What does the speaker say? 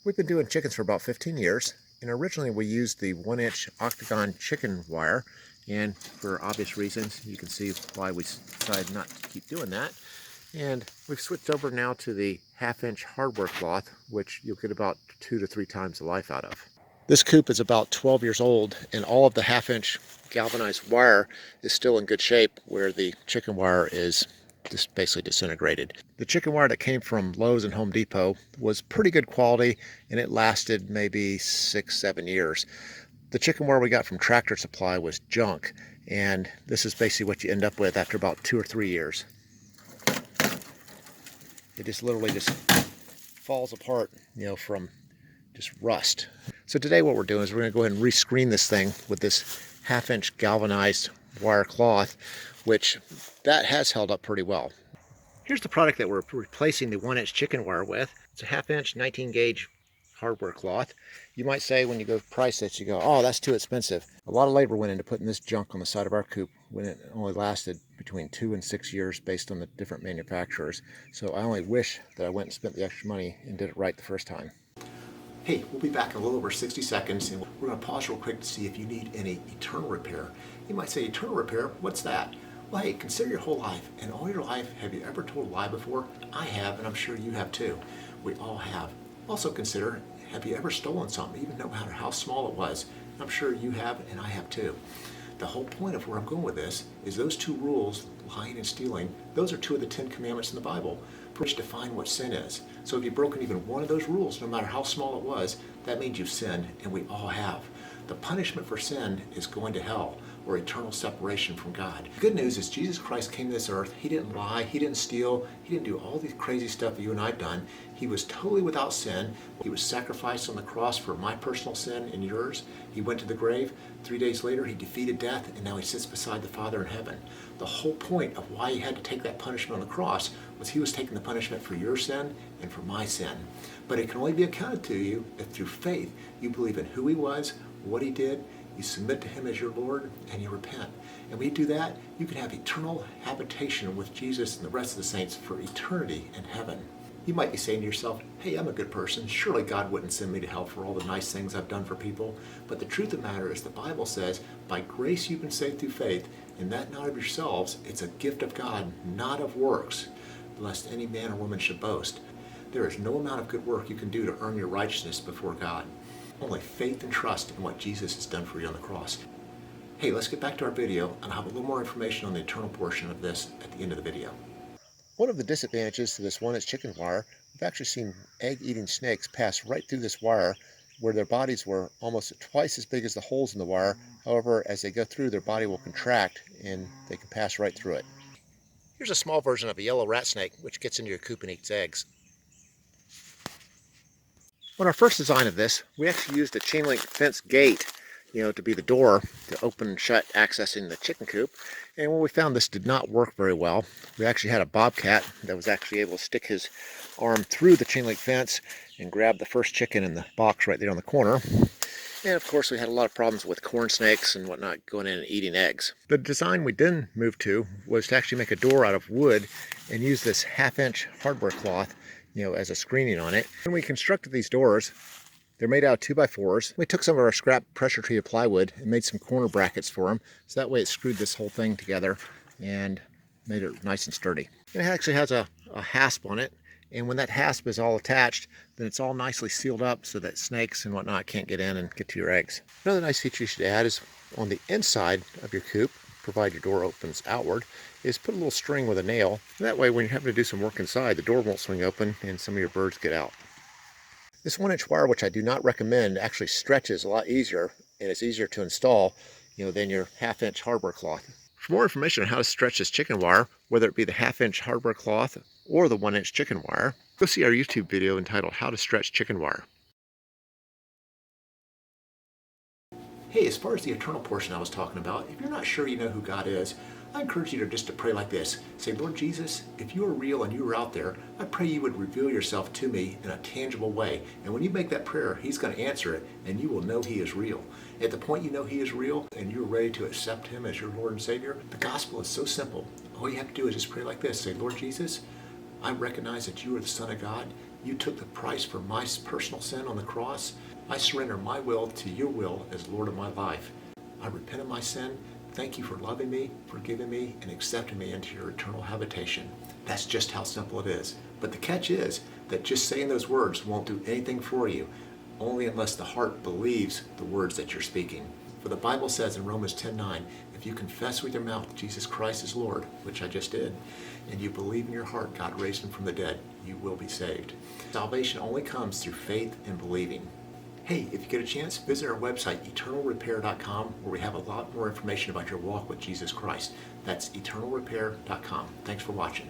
We've been doing chickens for about 15 years, and originally we used the 1-inch octagon chicken wire, and for obvious reasons you can see why we decided not to keep doing that. And we've switched over now to the 1/2-inch hardware cloth, which you'll get about 2 to 3 times the life out of. This coop is about 12 years old, and all of the 1/2-inch galvanized wire is still in good shape, where the chicken wire is just basically disintegrated. The chicken wire that came from Lowe's and Home Depot was pretty good quality, and it lasted maybe 6-7 years. The chicken wire we got from Tractor Supply was junk, and this is basically what you end up with after about 2 or 3 years. It just literally just falls apart, from just rust. So today what we're doing is we're going to go ahead and rescreen this thing with this 1/2-inch galvanized wire cloth, which that has held up pretty well. Here's the product that we're replacing the 1-inch chicken wire with. It's a 1/2-inch 19-gauge hardware cloth. You might say when you go price it, you go, oh, that's too expensive. A lot of labor went into putting this junk on the side of our coop when it only lasted between 2 and 6 years based on the different manufacturers. So I only wish that I went and spent the extra money and did it right the first time. Hey, we'll be back in a little over 60 seconds, and we're going to pause real quick to see if you need any eternal repair. You might say, eternal repair? What's that? Well, hey, consider your whole life. In all your life, have you ever told a lie before? I have, and I'm sure you have too. We all have. Also consider, have you ever stolen something, even no matter how small it was? I'm sure you have, and I have too. The whole point of where I'm going with this is those two rules, lying and stealing, those are 2 of the 10 commandments in the Bible, which define what sin is. So if you've broken even one of those rules, no matter how small it was, that means you've sinned, and we all have. The punishment for sin is going to hell, or eternal separation from God. The good news is Jesus Christ came to this earth. He didn't lie, he didn't steal, he didn't do all these crazy stuff that you and I've done. He was totally without sin. He was sacrificed on the cross for my personal sin and yours. He went to the grave. 3 days later, he defeated death, and now he sits beside the Father in heaven. The whole point of why he had to take that punishment on the cross was he was taking the punishment for your sin and for my sin. But it can only be accounted to you if through faith you believe in who he was, what he did, you submit to him as your Lord, and you repent. And when you do that, you can have eternal habitation with Jesus and the rest of the saints for eternity in heaven. You might be saying to yourself, hey, I'm a good person. Surely God wouldn't send me to hell for all the nice things I've done for people. But the truth of the matter is the Bible says, by grace you've been saved through faith, and that not of yourselves. It's a gift of God, not of works, lest any man or woman should boast. There is no amount of good work you can do to earn your righteousness before God. Only faith and trust in what Jesus has done for you on the cross. Hey, let's get back to our video, and I'll have a little more information on the eternal portion of this at the end of the video. One of the disadvantages to this 1-inch chicken wire, we've actually seen egg-eating snakes pass right through this wire where their bodies were almost twice as big as the holes in the wire. However, as they go through, their body will contract and they can pass right through it. Here's a small version of a yellow rat snake which gets into your coop and eats eggs. On our first design of this, we actually used a chain link fence gate, to be the door to open and shut accessing the chicken coop. And when we found this did not work very well, we actually had a bobcat that was actually able to stick his arm through the chain link fence and grab the first chicken in the box right there on the corner. And of course we had a lot of problems with corn snakes and whatnot going in and eating eggs. The design we then moved to was to actually make a door out of wood and use this 1/2-inch hardware cloth as a screening on it. When we constructed these doors, they're made out of 2x4s. We took some of our scrap pressure treated plywood and made some corner brackets for them. So that way it screwed this whole thing together and made it nice and sturdy. And it actually has a hasp on it. And when that hasp is all attached, then it's all nicely sealed up so that snakes and whatnot can't get in and get to your eggs. Another nice feature you should add is on the inside of your coop, provided your door opens outward, is put a little string with a nail. And that way when you're having to do some work inside, the door won't swing open and some of your birds get out. This 1-inch wire, which I do not recommend, actually stretches a lot easier and it's easier to install than your 1/2-inch hardware cloth. For more information on how to stretch this chicken wire, whether it be the 1/2-inch hardware cloth or the 1-inch chicken wire, go see our YouTube video entitled How to Stretch Chicken Wire. Hey, as far as the eternal portion I was talking about, if you're not sure you know who God is, I encourage you to just to pray like this. Say, Lord Jesus, if you are real and you are out there, I pray you would reveal yourself to me in a tangible way. And when you make that prayer, he's going to answer it and you will know he is real. At the point you know he is real and you're ready to accept him as your Lord and Savior, the gospel is so simple. All you have to do is just pray like this. Say, Lord Jesus, I recognize that you are the Son of God. You took the price for my personal sin on the cross. I surrender my will to your will as Lord of my life. I repent of my sin. Thank you for loving me, forgiving me, and accepting me into your eternal habitation. That's just how simple it is. But the catch is that just saying those words won't do anything for you, only unless the heart believes the words that you're speaking. For the Bible says in Romans 10:9, if you confess with your mouth Jesus Christ is Lord, which I just did, and you believe in your heart God raised him from the dead, you will be saved. Salvation only comes through faith and believing. Hey, if you get a chance, visit our website, eternalrepair.com, where we have a lot more information about your walk with Jesus Christ. That's eternalrepair.com. Thanks for watching.